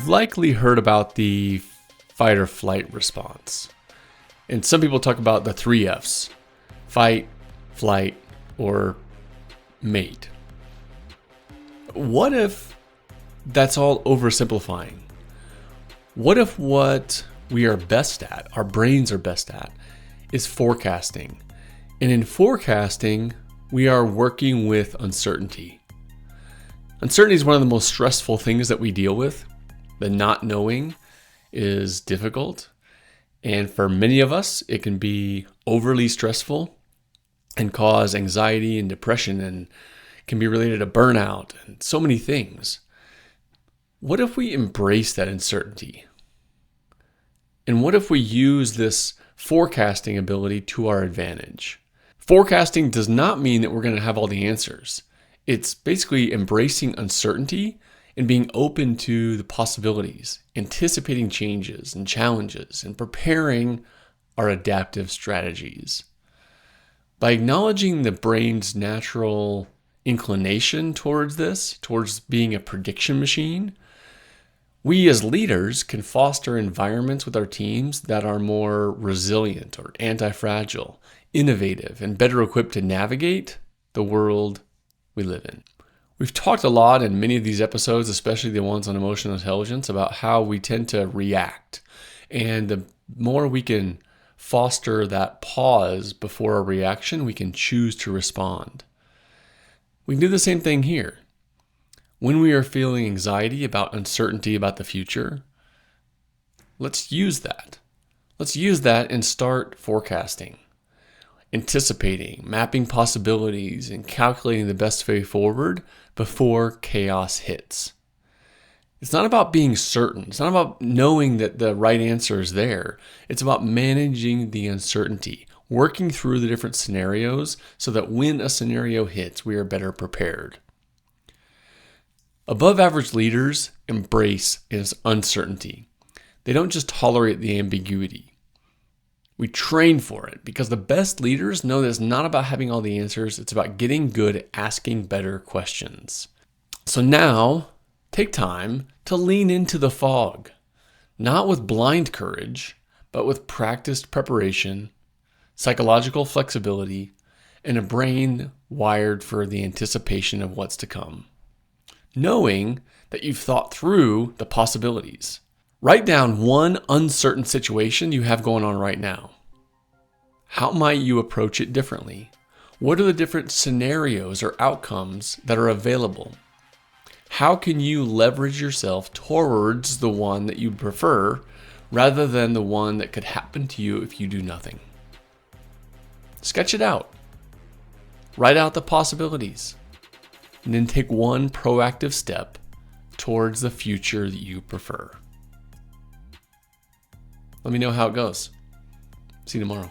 You've likely heard about the fight or flight response. And some people talk about the 3 F's: fight, flight, or mate. What if that's all oversimplifying? What if what we are best at, our brains are best at, is forecasting? And in forecasting, we are working with uncertainty. Uncertainty is one of the most stressful things that we deal with. The not knowing is difficult. And for many of us, it can be overly stressful and cause anxiety and depression, and can be related to burnout and so many things. What if we embrace that uncertainty? And what if we use this forecasting ability to our advantage? Forecasting does not mean that we're going to have all the answers. It's basically embracing uncertainty and being open to the possibilities, anticipating changes and challenges, and preparing our adaptive strategies. By acknowledging the brain's natural inclination towards this, towards being a prediction machine, we as leaders can foster environments with our teams that are more resilient or anti-fragile, innovative, and better equipped to navigate the world we live in. We've talked a lot in many of these episodes, especially the ones on emotional intelligence, about how we tend to react. And the more we can foster that pause before a reaction, we can choose to respond. We can do the same thing here. When we are feeling anxiety about uncertainty about the future, let's use that. Let's use that and start forecasting, anticipating, mapping possibilities, and calculating the best way forward before chaos hits. It's not about being certain. It's not about knowing that the right answer is there. It's about managing the uncertainty, working through the different scenarios so that when a scenario hits, we are better prepared. Above average leaders embrace uncertainty. They don't just tolerate the ambiguity. We train for it because the best leaders know that it's not about having all the answers. It's about getting good at asking better questions. So now, take time to lean into the fog, not with blind courage, but with practiced preparation, psychological flexibility, and a brain wired for the anticipation of what's to come. Knowing that you've thought through the possibilities. Write down one uncertain situation you have going on right now. How might you approach it differently? What are the different scenarios or outcomes that are available? How can you leverage yourself towards the one that you prefer rather than the one that could happen to you if you do nothing? Sketch it out. Write out the possibilities. And then take one proactive step towards the future that you prefer. Let me know how it goes. See you tomorrow.